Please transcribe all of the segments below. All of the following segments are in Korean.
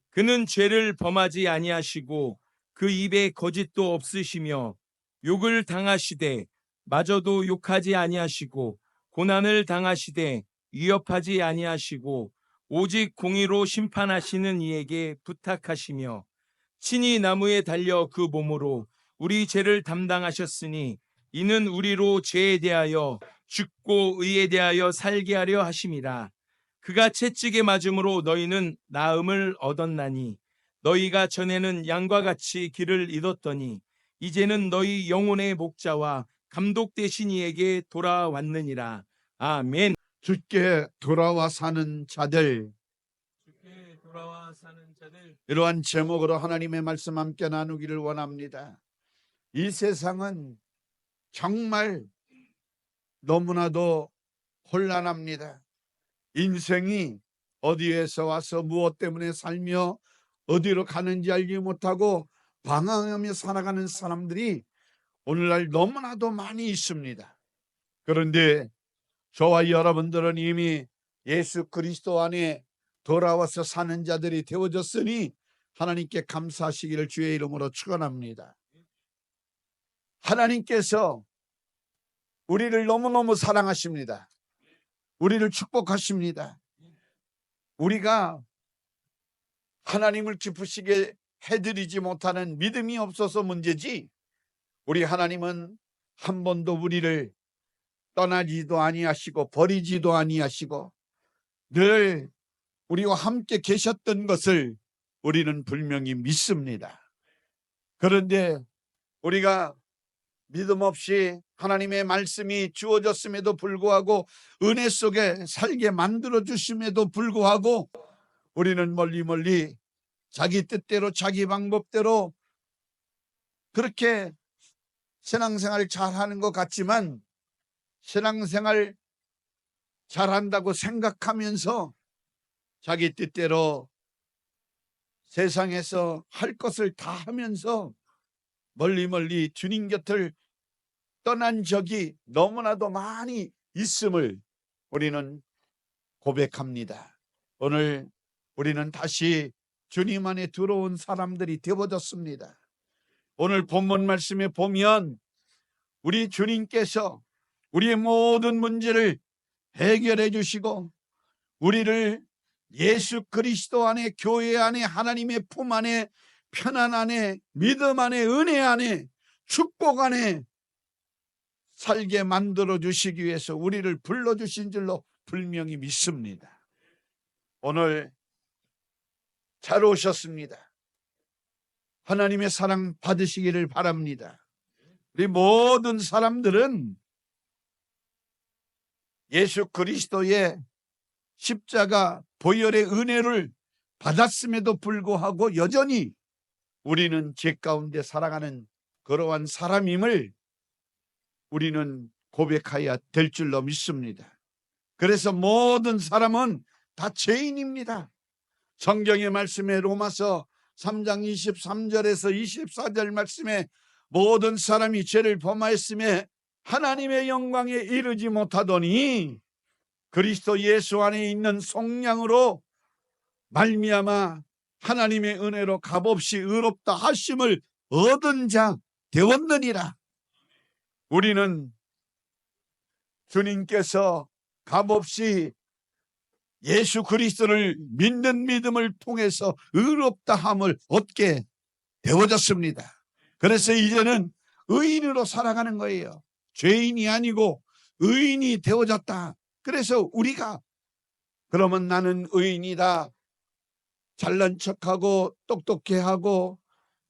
그는 죄를 범하지 아니하시고 그 입에 거짓도 없으시며 욕을 당하시되 마저도 욕하지 아니하시고 고난을 당하시되 위협하지 아니하시고 오직 공의로 심판하시는 이에게 부탁하시며 친히 나무에 달려 그 몸으로 우리 죄를 담당하셨으니 이는 우리로 죄에 대하여 죽고 의에 대하여 살게 하려 하심이라. 그가 채찍에 맞음으로 너희는 나음을 얻었나니 너희가 전에는 양과 같이 길을 잃었더니 이제는 너희 영혼의 목자와 감독 되신 이에게 돌아왔느니라. 아멘. 주께 돌아와 사는 자들, 주께 돌아와 사는 자들. 이러한 제목으로 하나님의 말씀 함께 나누기를 원합니다. 이 세상은 정말 너무나도 혼란합니다. 인생이 어디에서 와서 무엇 때문에 살며 어디로 가는지 알지 못하고 방황하며 살아가는 사람들이 오늘날 너무나도 많이 있습니다. 그런데 저와 여러분들은 이미 예수 그리스도 안에 돌아와서 사는 자들이 되어졌으니 하나님께 감사하시기를 주의 이름으로 축원합니다. 하나님께서 우리를 너무너무 사랑하십니다. 우리를 축복하십니다. 우리가 하나님을 기쁘시게 해드리지 못하는 믿음이 없어서 문제지, 우리 하나님은 한 번도 우리를 떠나지도 아니하시고 버리지도 아니하시고 늘 우리와 함께 계셨던 것을 우리는 분명히 믿습니다. 그런데 우리가 믿음 없이 하나님의 말씀이 주어졌음에도 불구하고 은혜 속에 살게 만들어 주심에도 불구하고 우리는 멀리 자기 뜻대로 자기 방법대로 그렇게 신앙생활 잘하는 것 같지만 신앙생활 잘한다고 생각하면서 자기 뜻대로 세상에서 할 것을 다 하면서 멀리 주님 곁을 떠난 적이 너무나도 많이 있음을 우리는 고백합니다. 오늘 우리는 다시 주님 안에 들어온 사람들이 되어졌습니다. 오늘 본문 말씀에 보면 우리 주님께서 우리의 모든 문제를 해결해 주시고 우리를 예수 그리스도 안에, 교회 안에, 하나님의 품 안에, 편안 안에, 믿음 안에, 은혜 안에, 축복 안에 살게 만들어 주시기 위해서 우리를 불러주신 줄로 분명히 믿습니다. 오늘 잘 오셨습니다. 하나님의 사랑 받으시기를 바랍니다. 우리 모든 사람들은 예수 그리스도의 십자가 보혈의 은혜를 받았음에도 불구하고 여전히 우리는 죄 가운데 살아가는 그러한 사람임을 우리는 고백해야 될 줄로 믿습니다. 그래서 모든 사람은 다 죄인입니다. 성경의 말씀에 로마서 3장 23절에서 24절 말씀에 모든 사람이 죄를 범하였음에 하나님의 영광에 이르지 못하더니 그리스도 예수 안에 있는 속량으로 말미암아 하나님의 은혜로 값없이 의롭다 하심을 얻은 자 되었느니라. 우리는 주님께서 값없이 예수 그리스도를 믿는 믿음을 통해서 의롭다함을 얻게 되어졌습니다. 그래서 이제는 의인으로 살아가는 거예요. 죄인이 아니고 의인이 되어졌다. 그래서 우리가 그러면 나는 의인이다, 잘난 척하고 똑똑해하고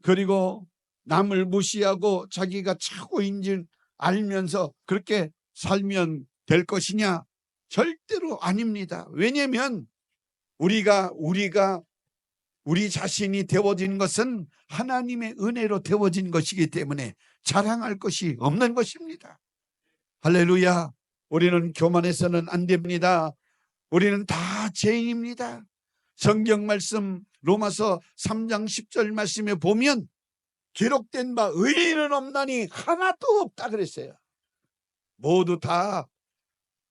그리고 남을 무시하고 자기가 최고인 줄 알면서 그렇게 살면 될 것이냐? 절대로 아닙니다. 왜냐하면 우리가 우리 자신이 되어진 것은 하나님의 은혜로 되어진 것이기 때문에 자랑할 것이 없는 것입니다. 할렐루야. 우리는 교만해서는 안 됩니다. 우리는 다 죄인입니다. 성경 말씀 로마서 3장 10절 말씀에 보면 기록된 바 의인은 없나니 하나도 없다 그랬어요. 모두 다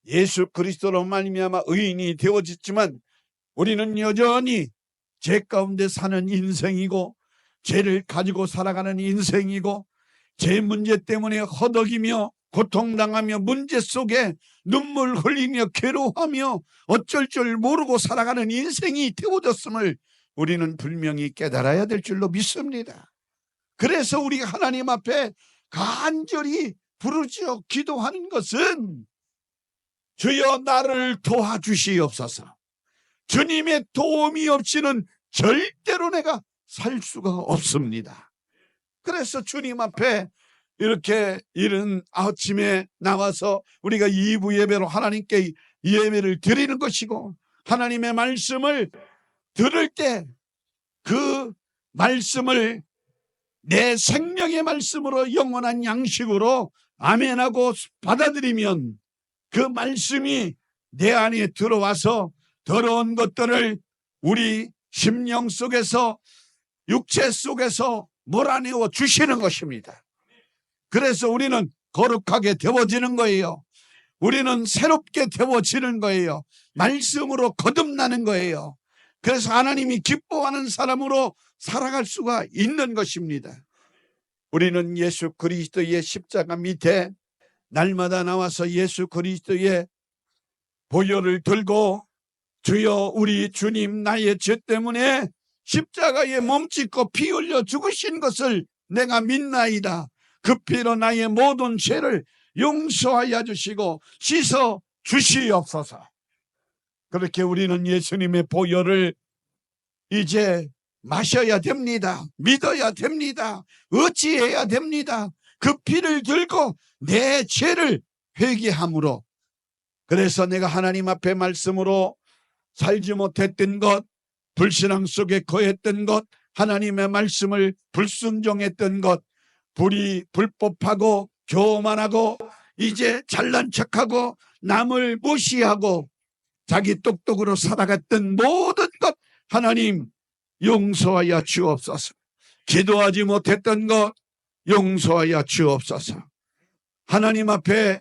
예수 그리스도로 말미암아 의인이 되어졌지만 우리는 여전히 죄 가운데 사는 인생이고 죄를 가지고 살아가는 인생이고 죄 문제 때문에 허덕이며 고통당하며 문제 속에 눈물 흘리며 괴로워하며 어쩔 줄 모르고 살아가는 인생이 되어졌음을 우리는 분명히 깨달아야 될 줄로 믿습니다. 그래서 우리가 하나님 앞에 간절히 부르짖어 기도하는 것은 주여 나를 도와주시옵소서. 주님의 도움이 없이는 절대로 내가 살 수가 없습니다. 그래서 주님 앞에 이렇게 이른 아침에 나와서 우리가 2부 예배로 하나님께 예배를 드리는 것이고, 하나님의 말씀을 들을 때 그 말씀을 내 생명의 말씀으로 영원한 양식으로 아멘하고 받아들이면 그 말씀이 내 안에 들어와서 더러운 것들을 우리 심령 속에서 육체 속에서 몰아내어 주시는 것입니다. 그래서 우리는 거룩하게 되어지는 거예요. 우리는 새롭게 되어지는 거예요. 말씀으로 거듭나는 거예요. 그래서 하나님이 기뻐하는 사람으로 살아갈 수가 있는 것입니다. 우리는 예수 그리스도의 십자가 밑에 날마다 나와서 예수 그리스도의 보혈을 들고 주여 우리 주님 나의 죄 때문에 십자가에 몸짓고 피 흘려 죽으신 것을 내가 믿나이다. 그 피로 나의 모든 죄를 용서하여 주시고 씻어 주시옵소서. 그렇게 우리는 예수님의 보혈을 이제 마셔야 됩니다. 믿어야 됩니다. 어찌해야 됩니다. 그 피를 들고 내 죄를 회개함으로, 그래서 내가 하나님 앞에 말씀으로 살지 못했던 것, 불신앙 속에 거했던 것, 하나님의 말씀을 불순종했던 것, 불법하고 교만하고 이제 잘난 척하고 남을 무시하고 자기 똑똑으로 살아갔던 모든 것 하나님 용서하여 주옵소서. 기도하지 못했던 것 용서하여 주옵소서. 하나님 앞에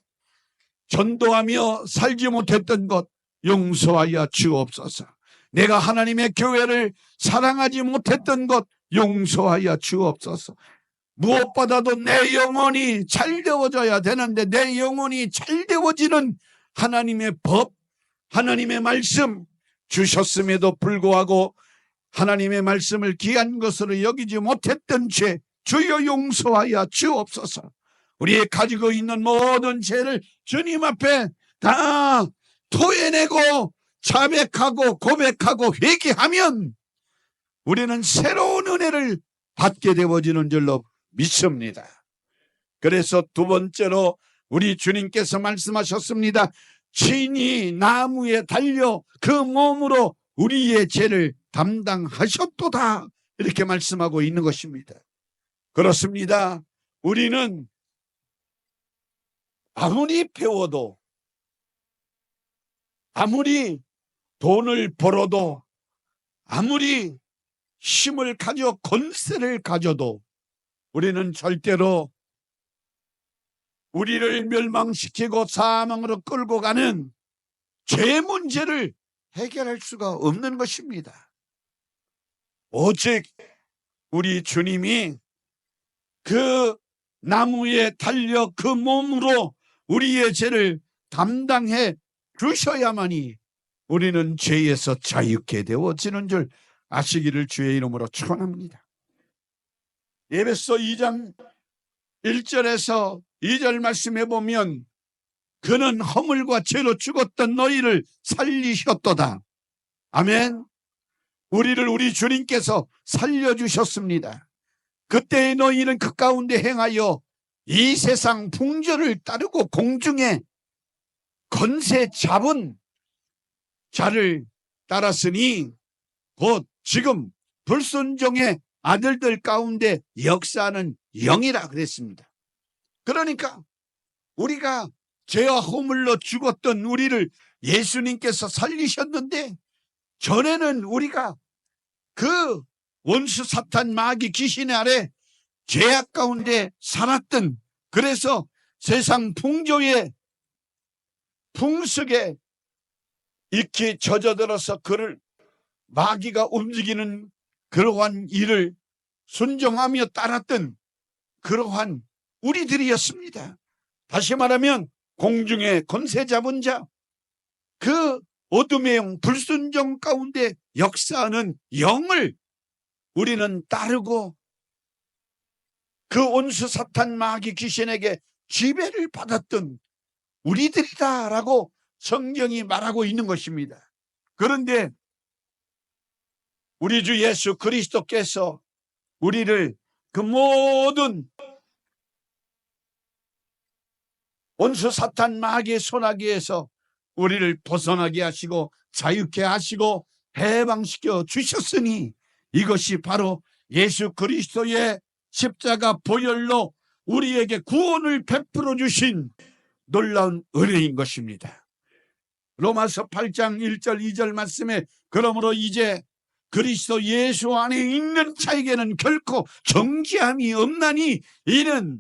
전도하며 살지 못했던 것 용서하여 주옵소서. 내가 하나님의 교회를 사랑하지 못했던 것 용서하여 주옵소서. 무엇보다도 내 영혼이 잘 되어져야 되는데 내 영혼이 잘 되어지는 하나님의 법, 하나님의 말씀 주셨음에도 불구하고 하나님의 말씀을 귀한 것으로 여기지 못했던 죄 주여 용서하여 주옵소서. 우리의 가지고 있는 모든 죄를 주님 앞에 다 토해내고 자백하고 고백하고 회개하면 우리는 새로운 은혜를 받게 되어지는 줄로 믿습니다. 그래서 두 번째로 우리 주님께서 말씀하셨습니다. 친히 나무에 달려 그 몸으로 우리의 죄를 담당하셨도다, 이렇게 말씀하고 있는 것입니다. 그렇습니다. 우리는 아무리 배워도 아무리 돈을 벌어도 아무리 힘을 가져 권세를 가져도 우리는 절대로 우리를 멸망시키고 사망으로 끌고 가는 죄 문제를 해결할 수가 없는 것입니다. 오직 우리 주님이 그 나무에 달려 그 몸으로 우리의 죄를 담당해 주셔야만이 우리는 죄에서 자유케 되어지는 줄 아시기를 주의 이름으로 축원합니다. 에베소 2장 1절에서 2절 말씀해 보면 그는 허물과 죄로 죽었던 너희를 살리셨도다. 아멘. 우리를 우리 주님께서 살려주셨습니다. 그때의 너희는 그 가운데 행하여 이 세상 풍조를 따르고 공중에 권세 잡은 자를 따랐으니 곧 지금 불순종의 아들들 가운데 역사하는 영이라 그랬습니다. 그러니까 우리가 죄와 허물로 죽었던 우리를 예수님께서 살리셨는데 전에는 우리가 그 원수 사탄 마귀 귀신의 아래 죄악 가운데 살았던, 그래서 세상 풍조의 풍습에 익히 젖어들어서 그를 마귀가 움직이는 그러한 일을 순종하며 따랐던 그러한 우리들이었습니다. 다시 말하면 공중의 권세 잡은 자, 그 어둠의 영, 불순종 가운데 역사하는 영을 우리는 따르고 그 온수 사탄 마귀 귀신에게 지배를 받았던 우리들이다라고 성경이 말하고 있는 것입니다. 그런데 우리 주 예수 그리스도께서 우리를 그 모든 온수 사탄 마귀의 손아귀에서 우리를 벗어나게 하시고 자유케 하시고 해방시켜 주셨으니 이것이 바로 예수 그리스도의 십자가 보혈로 우리에게 구원을 베풀어 주신 놀라운 은혜인 것입니다. 로마서 8장 1절 2절 말씀에 그러므로 이제 그리스도 예수 안에 있는 자에게는 결코 정죄함이 없나니 이는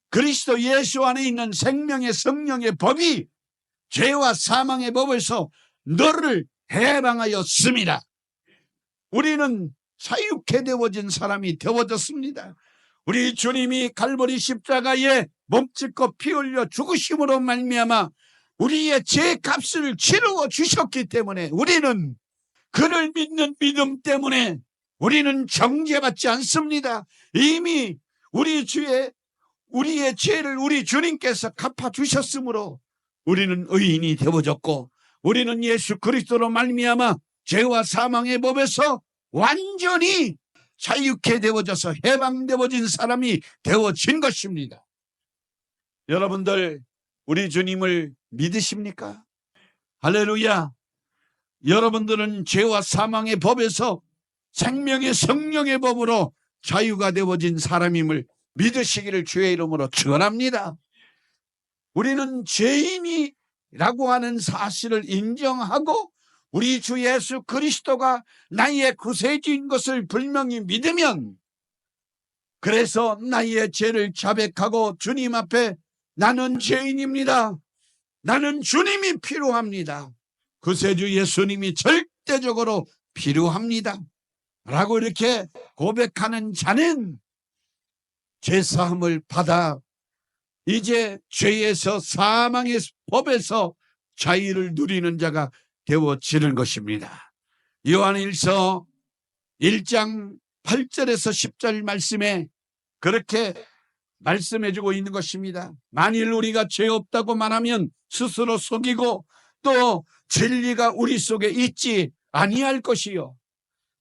그리스도 예수 안에 있는 생명의 성령의 법이 죄와 사망의 법에서 너를 해방하였습니다. 우리는 사유케 되어진 사람이 되어졌습니다. 우리 주님이 갈보리 십자가에 몸짓고 피 흘려 죽으심으로 말미암아 우리의 죄값을 치루어 주셨기 때문에 우리는 그를 믿는 믿음 때문에 우리는 정죄받지 않습니다. 이미 우리의 죄를 우리 주님께서 갚아주셨으므로 우리는 의인이 되어졌고 우리는 예수 그리스도로 말미암아 죄와 사망의 법에서 완전히 자유케 되어져서 해방되어진 사람이 되어진 것입니다. 여러분들 우리 주님을 믿으십니까? 할렐루야. 여러분들은 죄와 사망의 법에서 생명의 성령의 법으로 자유가 되어진 사람임을 믿으시기를 주의 이름으로 축원합니다. 우리는 죄인이라고 하는 사실을 인정하고 우리 주 예수 그리스도가 나의 구세주인 것을 분명히 믿으면 그래서 나의 죄를 자백하고 주님 앞에 나는 죄인입니다. 나는 주님이 필요합니다. 구세주 예수님이 절대적으로 필요합니다. 라고 이렇게 고백하는 자는 죄사함을 받아 이제 죄에서 사망의 법에서 자유를 누리는 자가 되어지는 것입니다. 요한일서 1장 8절에서 10절 말씀에 그렇게 말씀해주고 있는 것입니다. 만일 우리가 죄 없다고 말하면 스스로 속이고 또 진리가 우리 속에 있지 아니할 것이요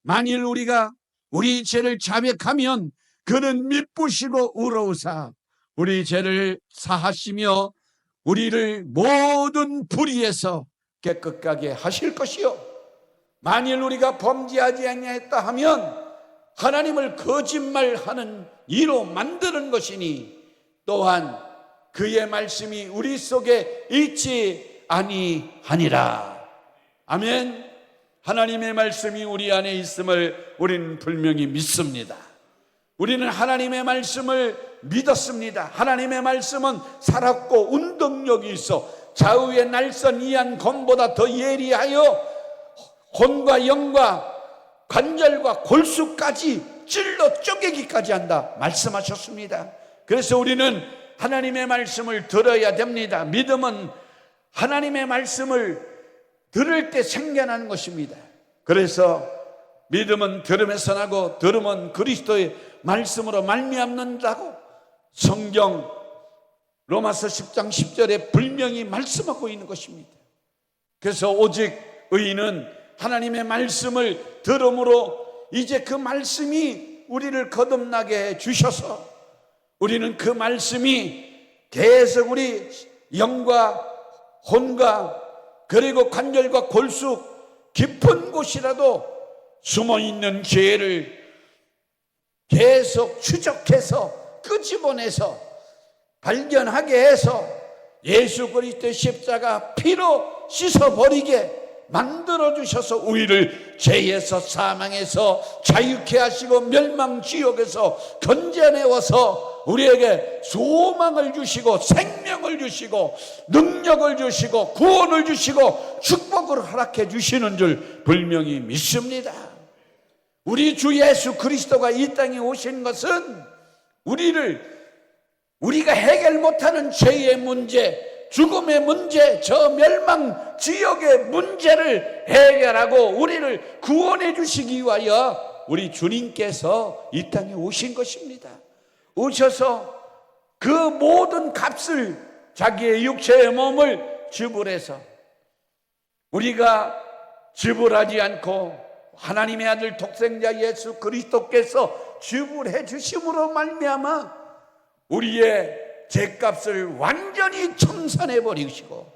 만일 우리가 우리 죄를 자백하면 그는 미쁘시고 의로우사 우리 죄를 사하시며 우리를 모든 불의에서 깨끗하게 하실 것이요 만일 우리가 범죄하지 아니하였다 하면 하나님을 거짓말하는 이로 만드는 것이니 또한 그의 말씀이 우리 속에 있지 아니하니라. 아멘. 하나님의 말씀이 우리 안에 있음을 우리는 분명히 믿습니다. 우리는 하나님의 말씀을 믿었습니다. 하나님의 말씀은 살았고 운동력이 있어 좌우의 날선 이한 검보다 더 예리하여 혼과 영과 관절과 골수까지 찔러 쪼개기까지 한다 말씀하셨습니다. 그래서 우리는 하나님의 말씀을 들어야 됩니다. 믿음은 하나님의 말씀을 들을 때 생겨나는 것입니다. 그래서 믿음은 들음에서 나고 들음은 그리스도의 말씀으로 말미암는다고 성경 로마서 10장 10절에 분명히 말씀하고 있는 것입니다. 그래서 오직 의인은 하나님의 말씀을 들음으로 이제 그 말씀이 우리를 거듭나게 해 주셔서 우리는 그 말씀이 계속 우리 영과 혼과 그리고 관절과 골수 깊은 곳이라도 숨어있는 죄를 계속 추적해서 끄집어내서 발견하게 해서 예수 그리스도의 십자가 피로 씻어버리게 만들어주셔서 우리를 죄에서 사망에서 자유케 하시고 멸망지옥에서 건져내어서 우리에게 소망을 주시고 생명을 주시고 능력을 주시고 구원을 주시고 축복을 허락해 주시는 줄 분명히 믿습니다. 우리 주 예수 그리스도가 이 땅에 오신 것은 우리가 해결 못하는 죄의 문제, 죽음의 문제, 저 멸망 지역의 문제를 해결하고 우리를 구원해 주시기 위하여 우리 주님께서 이 땅에 오신 것입니다. 오셔서 그 모든 값을 자기의 육체의 몸을 지불해서 우리가 지불하지 않고 하나님의 아들 독생자 예수 그리스도께서 지불해 주심으로 말미암아 우리의 죄값을 완전히 청산해 버리시고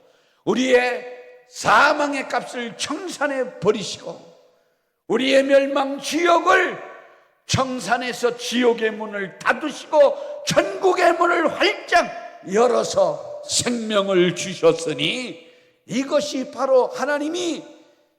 우리의 사망의 값을 청산해 버리시고 우리의 멸망 지역을 청산해서 지옥의 문을 닫으시고 천국의 문을 활짝 열어서 생명을 주셨으니 이것이 바로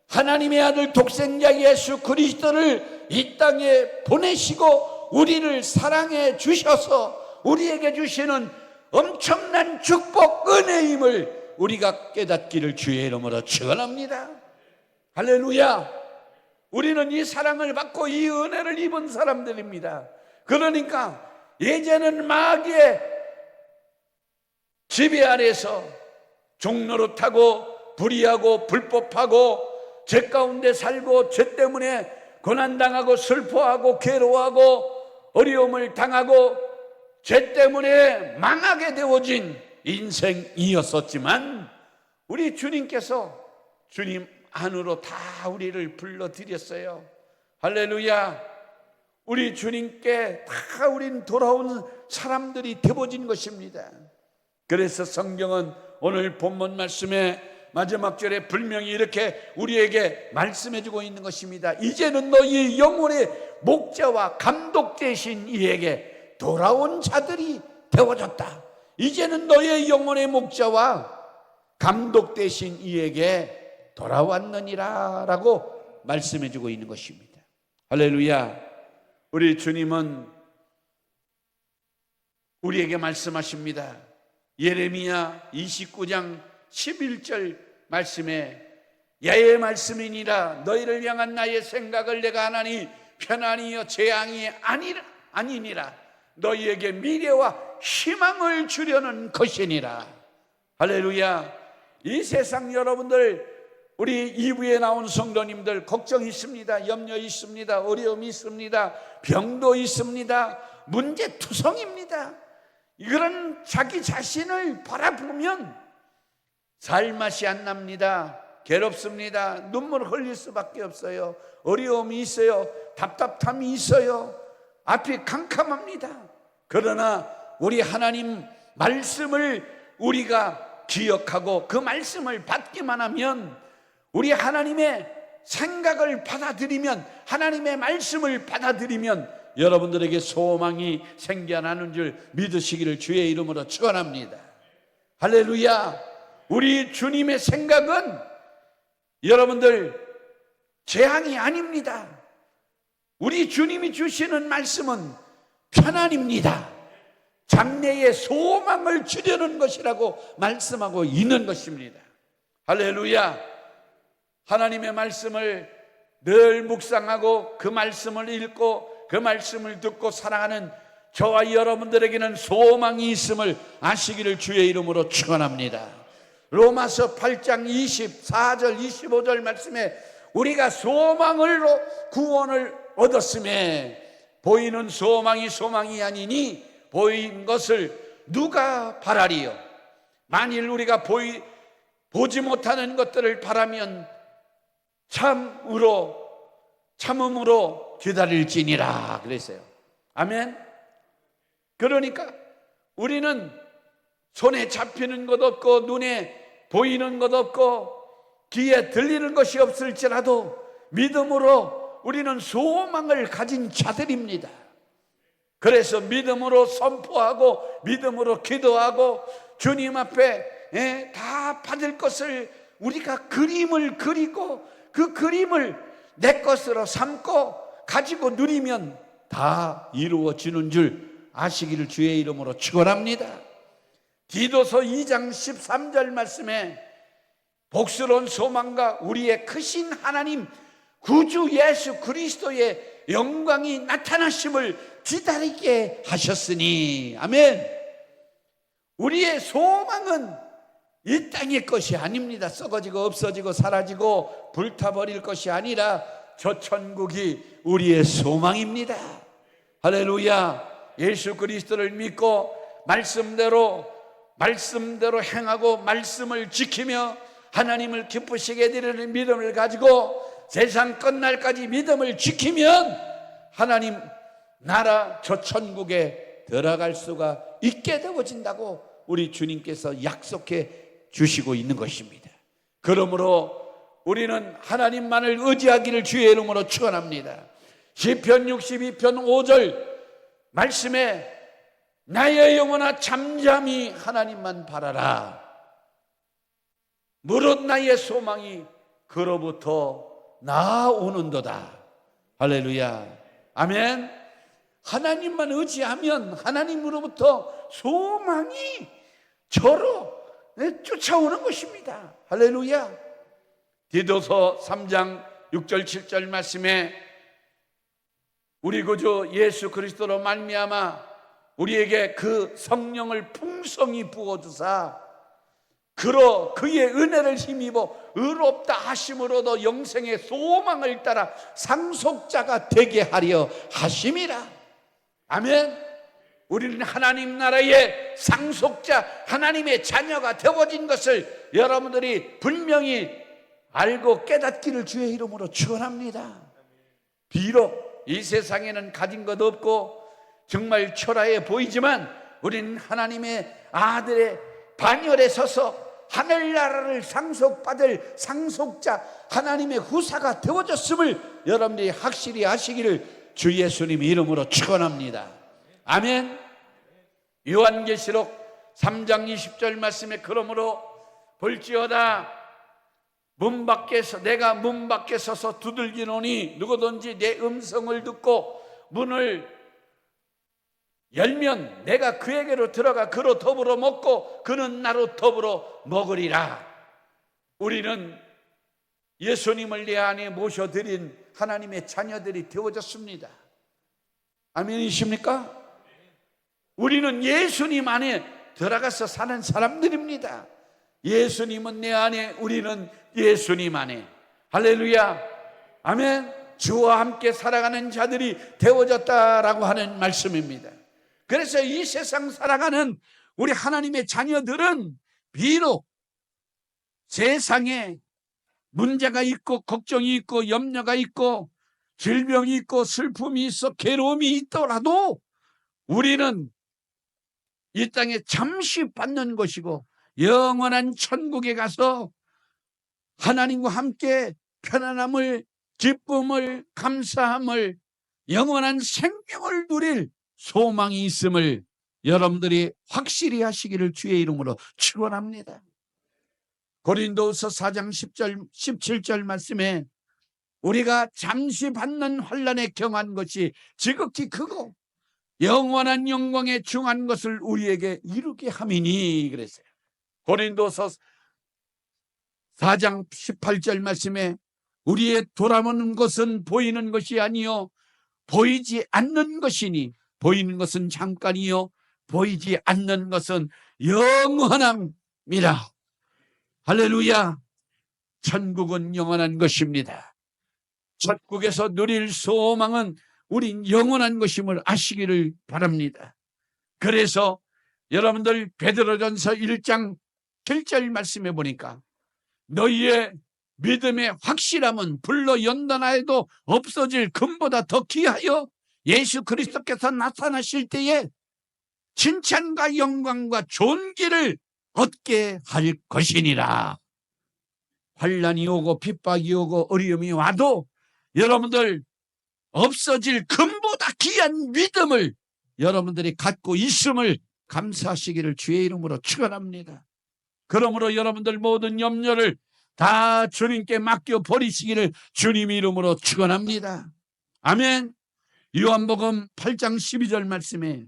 하나님의 아들 독생자 예수 그리스도를 이 땅에 보내시고 우리를 사랑해 주셔서 우리에게 주시는 엄청난 축복 은혜임을 우리가 깨닫기를 주의 이름으로 축원합니다. 할렐루야. 우리는 이 사랑을 받고 이 은혜를 입은 사람들입니다. 그러니까 예전에는 마귀의 지배 아래서 종노릇하고 불의하고 불법하고 죄 가운데 살고 죄 때문에 고난당하고 슬퍼하고 괴로워하고 어려움을 당하고 죄 때문에 망하게 되어진 인생이었었지만 우리 주님께서 주님 안으로 다 우리를 불러들였어요. 할렐루야. 우리 주님께 다 우린 돌아온 사람들이 되어진 것입니다. 그래서 성경은 오늘 본문 말씀의 마지막 절에 분명히 이렇게 우리에게 말씀해 주고 있는 것입니다. 이제는 너희 영혼의 목자와 감독 되신 이에게 돌아온 자들이 되어졌다. 이제는 너의 영혼의 목자와 감독 되신 이에게 돌아왔느니라 라고 말씀해 주고 있는 것입니다. 할렐루야. 우리 주님은 우리에게 말씀하십니다. 예레미야 29장 11절 말씀에 야의 말씀이니라 너희를 향한 나의 생각을 내가 하나니 편안히여 재앙이 아니니라 너희에게 미래와 희망을 주려는 것이니라. 할렐루야. 이 세상 여러분들 우리 2부에 나온 성도님들 걱정 있습니다. 염려 있습니다. 어려움이 있습니다. 병도 있습니다. 문제투성입니다. 이런 자기 자신을 바라보면 살맛이 안 납니다. 괴롭습니다. 눈물 흘릴 수밖에 없어요. 어려움이 있어요. 답답함이 있어요. 앞이 캄캄합니다. 그러나 우리 하나님 말씀을 우리가 기억하고 그 말씀을 받기만 하면 우리 하나님의 생각을 받아들이면 하나님의 말씀을 받아들이면 여러분들에게 소망이 생겨나는 줄 믿으시기를 주의 이름으로 축원합니다. 할렐루야. 우리 주님의 생각은 여러분들 재앙이 아닙니다. 우리 주님이 주시는 말씀은 편안입니다. 장래의 소망을 주려는 것이라고 말씀하고 있는 것입니다. 할렐루야. 하나님의 말씀을 늘 묵상하고 그 말씀을 읽고 그 말씀을 듣고 살아가는 저와 여러분들에게는 소망이 있음을 아시기를 주의 이름으로 축원합니다. 로마서 8장 24절 25절 말씀에 우리가 소망으로 구원을 얻었음에 보이는 소망이 소망이 아니니 보인 것을 누가 바라리요. 만일 우리가 보지 못하는 것들을 바라면 참음으로 기다릴지니라 그랬어요. 아멘. 그러니까 우리는 손에 잡히는 것 없고 눈에 보이는 것 없고 귀에 들리는 것이 없을지라도 믿음으로 우리는 소망을 가진 자들입니다. 그래서 믿음으로 선포하고 믿음으로 기도하고 주님 앞에 다 받을 것을 우리가 그림을 그리고 그 그림을 내 것으로 삼고 가지고 누리면 다 이루어지는 줄 아시기를 주의 이름으로 축원합니다. 디도서 2장 13절 말씀에 복스러운 소망과 우리의 크신 하나님 구주 예수 그리스도의 영광이 나타나심을 기다리게 하셨으니, 아멘. 우리의 소망은 이 땅의 것이 아닙니다. 썩어지고 없어지고 사라지고 불타버릴 것이 아니라 저 천국이 우리의 소망입니다. 할렐루야. 예수 그리스도를 믿고 말씀대로 행하고 말씀을 지키며 하나님을 기쁘시게 해드리는 믿음을 가지고 세상 끝날까지 믿음을 지키면 하나님 나라 저 천국에 들어갈 수가 있게 되어진다고 우리 주님께서 약속해 주시고 있는 것입니다. 그러므로 우리는 하나님만을 의지하기를 주의 이름으로 축원합니다. 시편 62편 5절 말씀에 나의 영혼아 잠잠히 하나님만 바라라. 무릇 나의 소망이 그로부터 나오는도다. 할렐루야. 아멘. 하나님만 의지하면 하나님으로부터 소망이 저로 쫓아오는 것입니다. 할렐루야. 디도서 3장 6절 7절 말씀에 우리 구주 예수 그리스도로 말미암아 우리에게 그 성령을 풍성히 부어주사 그의 은혜를 힘입어 의롭다 하심으로도 영생의 소망을 따라 상속자가 되게 하려 하심이라. 아멘. 우리는 하나님 나라의 상속자, 하나님의 자녀가 되어진 것을 여러분들이 분명히 알고 깨닫기를 주의 이름으로 축원합니다. 비록 이 세상에는 가진 것 없고 정말 초라해 보이지만 우리는 하나님의 아들의 반열에 서서 하늘나라를 상속받을 상속자, 하나님의 후사가 되어졌음을 여러분들이 확실히 아시기를 주 예수님 이름으로 축원합니다. 아멘. 요한계시록 3장 20절 말씀에 그러므로 볼지어다 내가 문 밖에 서서 두들기노니 누구든지 내 음성을 듣고 문을 열면 내가 그에게로 들어가 그로 더불어 먹고 그는 나로 더불어 먹으리라. 우리는 예수님을 내 안에 모셔드린 하나님의 자녀들이 되어졌습니다. 아멘이십니까? 우리는 예수님 안에 들어가서 사는 사람들입니다. 예수님은 내 안에, 우리는 예수님 안에. 할렐루야. 아멘. 주와 함께 살아가는 자들이 되어졌다라고 하는 말씀입니다. 그래서 이 세상 살아가는 우리 하나님의 자녀들은 비록 세상에 문제가 있고 걱정이 있고 염려가 있고 질병이 있고 슬픔이 있어 괴로움이 있더라도 우리는 이 땅에 잠시 받는 것이고 영원한 천국에 가서 하나님과 함께 편안함을, 기쁨을, 감사함을, 영원한 생명을 누릴 소망이 있음을 여러분들이 확실히 하시기를 주의 이름으로 축원합니다. 고린도후서 4장 10절 17절 말씀에 우리가 잠시 받는 환난에 경한 것이 지극히 크고 영원한 영광에 중한 것을 우리에게 이루게 함이니 그랬어요. 고린도서 4장 18절 말씀에 우리의 돌아오는 것은 보이는 것이 아니요 보이지 않는 것이니 보이는 것은 잠깐이요 보이지 않는 것은 영원함이라. 할렐루야. 천국은 영원한 것입니다. 천국에서 누릴 소망은 우린 영원한 것임을 아시기를 바랍니다. 그래서 여러분들 베드로전서 1장 7절 말씀해 보니까 너희의 믿음의 확실함은 불로 연단하여도 없어질 금보다 더 귀하여 예수 그리스도께서 나타나실 때에 칭찬과 영광과 존귀를 얻게 할 것이니라. 환난이 오고 핍박이 오고 어려움이 와도 여러분들 없어질 금보다 귀한 믿음을 여러분들이 갖고 있음을 감사하시기를 주의 이름으로 축원합니다. 그러므로 여러분들 모든 염려를 다 주님께 맡겨버리시기를 주님 이름으로 축원합니다. 아멘. 요한복음 8장 12절 말씀에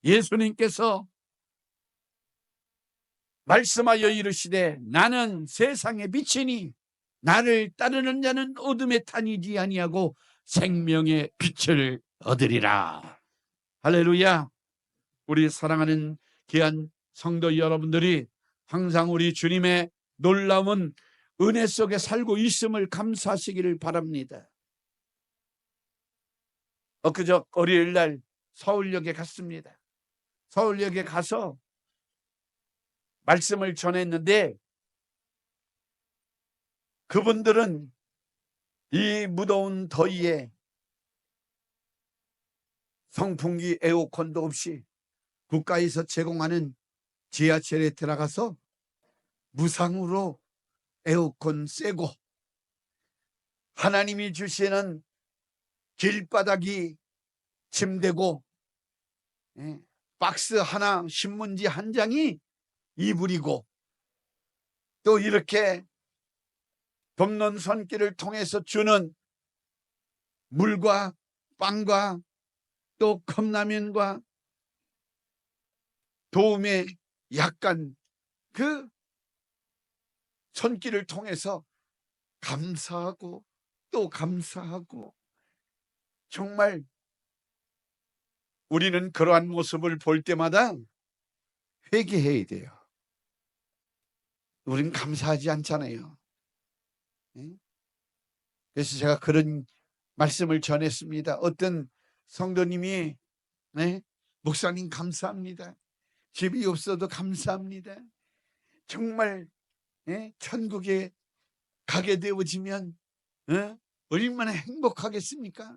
예수님께서 말씀하여 이르시되 나는 세상의 빛이니 나를 따르는 자는 어둠에 다니지 아니하고 생명의 빛을 얻으리라. 할렐루야. 우리 사랑하는 귀한 성도 여러분들이 항상 우리 주님의 놀라운 은혜 속에 살고 있음을 감사하시기를 바랍니다. 엊그저 월요일날 서울역에 갔습니다. 서울역에 가서 말씀을 전했는데 그분들은 이 무더운 더위에 선풍기 에어컨도 없이 국가에서 제공하는 지하철에 들어가서 무상으로 에어컨 쐬고 하나님이 주시는 길바닥이 침대고 박스 하나 신문지 한 장이 이불이고 또 이렇게 덮는 손길을 통해서 주는 물과 빵과 또 컵라면과 도움에 약간 그 손길을 통해서 감사하고 또 감사하고 정말 우리는 그러한 모습을 볼 때마다 회개해야 돼요. 우린 감사하지 않잖아요. 그래서 제가 그런 말씀을 전했습니다. 어떤 성도님이 목사님 감사합니다. 집이 없어도 감사합니다. 정말 천국에 가게 되어지면 얼마나 행복하겠습니까?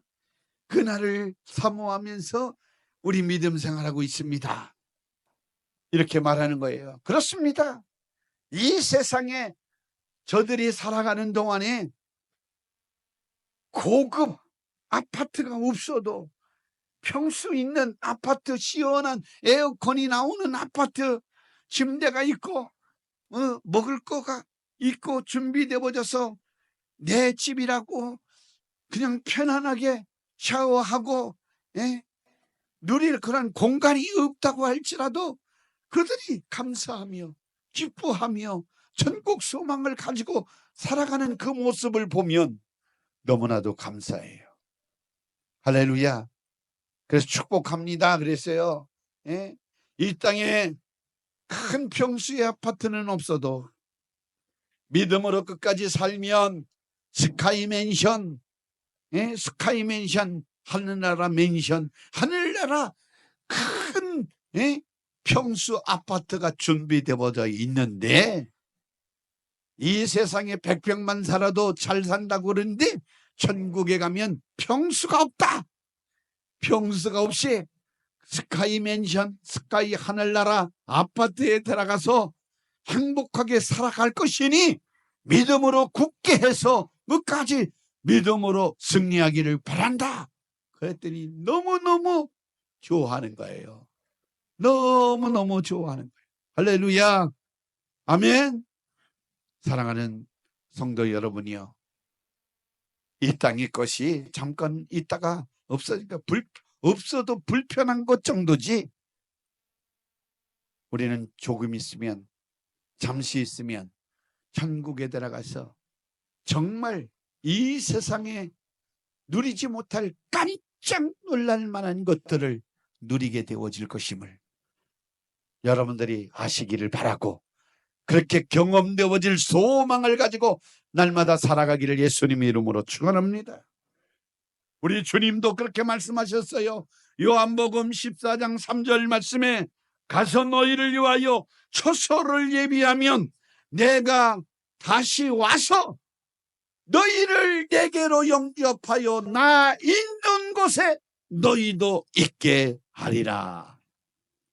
그날을 사모하면서 우리 믿음 생활하고 있습니다. 이렇게 말하는 거예요. 그렇습니다. 이 세상에 저들이 살아가는 동안에 고급 아파트가 없어도 평수 있는 아파트, 시원한 에어컨이 나오는 아파트, 침대가 있고 먹을 거가 있고 준비되어져서 내 집이라고 그냥 편안하게 샤워하고 누릴 그런 공간이 없다고 할지라도 그들이 감사하며 기뻐하며 천국 소망을 가지고 살아가는 그 모습을 보면 너무나도 감사해요. 할렐루야. 그래서 축복합니다 그랬어요. 이 땅에 큰 평수의 아파트는 없어도 믿음으로 끝까지 살면 스카이 맨션, 스카이 맨션, 하늘나라 맨션, 하늘나라 큰 평수 아파트가 준비되어져 있는데 이 세상에 100평만 살아도 잘 산다고 그러는데 천국에 가면 평수가 없다. 평수가 없이 스카이 맨션, 스카이 하늘나라 아파트에 들어가서 행복하게 살아갈 것이니 믿음으로 굳게 해서 끝까지 믿음으로 승리하기를 바란다. 그랬더니 너무너무 좋아하는 거예요. 너무너무 좋아하는 거예요. 할렐루야. 아멘. 사랑하는 성도 여러분이요, 이 땅의 것이 잠깐 있다가 없어지니까 없어도 불편한 것 정도지 우리는 조금 있으면, 잠시 있으면 천국에 들어가서 정말 이 세상에 누리지 못할 깜짝 놀랄 만한 것들을 누리게 되어질 것임을 여러분들이 아시기를 바라고, 그렇게 경험되어질 소망을 가지고 날마다 살아가기를 예수님의 이름으로 축원합니다. 우리 주님도 그렇게 말씀하셨어요. 요한복음 14장 3절 말씀에 가서 너희를 위하여 처소를 예비하면 내가 다시 와서 너희를 내게로 영접하여 나 있는 곳에 너희도 있게 하리라.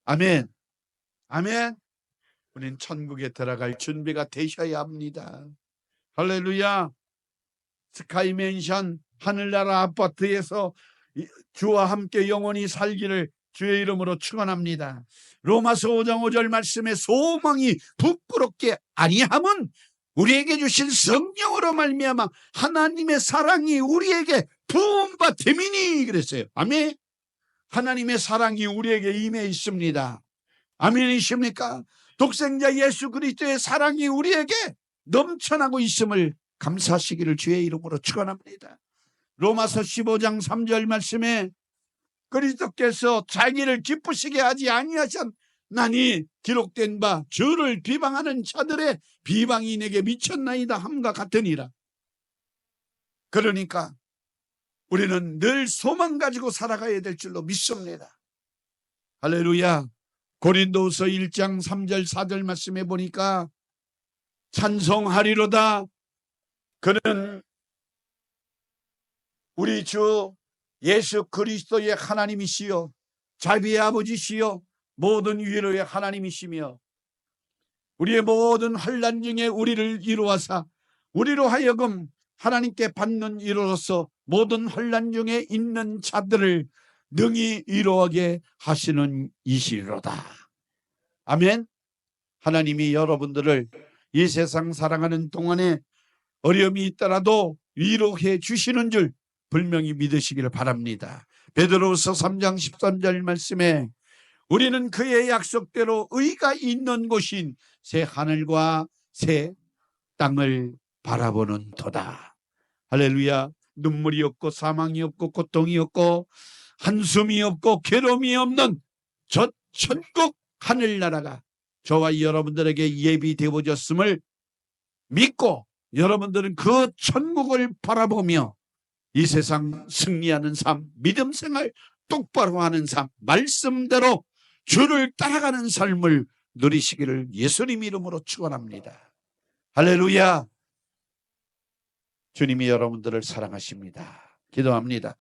아멘. 아멘. 우리는 천국에 들어갈 준비가 되셔야 합니다. 할렐루야. 스카이 맨션, 하늘나라 아파트에서 주와 함께 영원히 살기를 주의 이름으로 축원합니다. 로마서 5장 5절 말씀에 소망이 부끄럽게 아니함은 우리에게 주신 성령으로 말미암아 하나님의 사랑이 우리에게 부음받음이니 그랬어요. 아멘. 하나님의 사랑이 우리에게 임해 있습니다. 아멘이십니까? 독생자 예수 그리스도의 사랑이 우리에게 넘쳐나고 있음을 감사하시기를 주의 이름으로 축원합니다. 로마서 15장 3절 말씀에 그리스도께서 자기를 기쁘시게 하지 아니하셨나니 기록된 바 주를 비방하는 자들의 비방이 내게 미쳤나이다 함과 같으니라. 그러니까 우리는 늘 소망 가지고 살아가야 될 줄로 믿습니다. 할렐루야. 고린도후서 1장 3절 4절 말씀해 보니까 찬송하리로다. 그는 우리 주 예수 그리스도의 하나님이시요 자비의 아버지시요 모든 위로의 하나님이시며 우리의 모든 환난 중에 우리를 이루어사 우리로 하여금 하나님께 받는 이로로서 모든 환난 중에 있는 자들을 능히 이루어게 하시는 이시로다. 아멘. 하나님이 여러분들을 이 세상 살아가는 동안에 어려움이 있더라도 위로해 주시는 줄 분명히 믿으시기를 바랍니다. 베드로후서 3장 13절 말씀에 우리는 그의 약속대로 의가 있는 곳인 새 하늘과 새 땅을 바라보는 도다. 할렐루야. 눈물이 없고 사망이 없고 고통이 없고 한숨이 없고 괴로움이 없는 저 천국 하늘나라가 저와 여러분들에게 예비되어졌음을 믿고 여러분들은 그 천국을 바라보며 이 세상 승리하는 삶, 믿음 생활 똑바로 하는 삶, 말씀대로 주를 따라가는 삶을 누리시기를 예수님 이름으로 축원합니다. 할렐루야. 주님이 여러분들을 사랑하십니다. 기도합니다.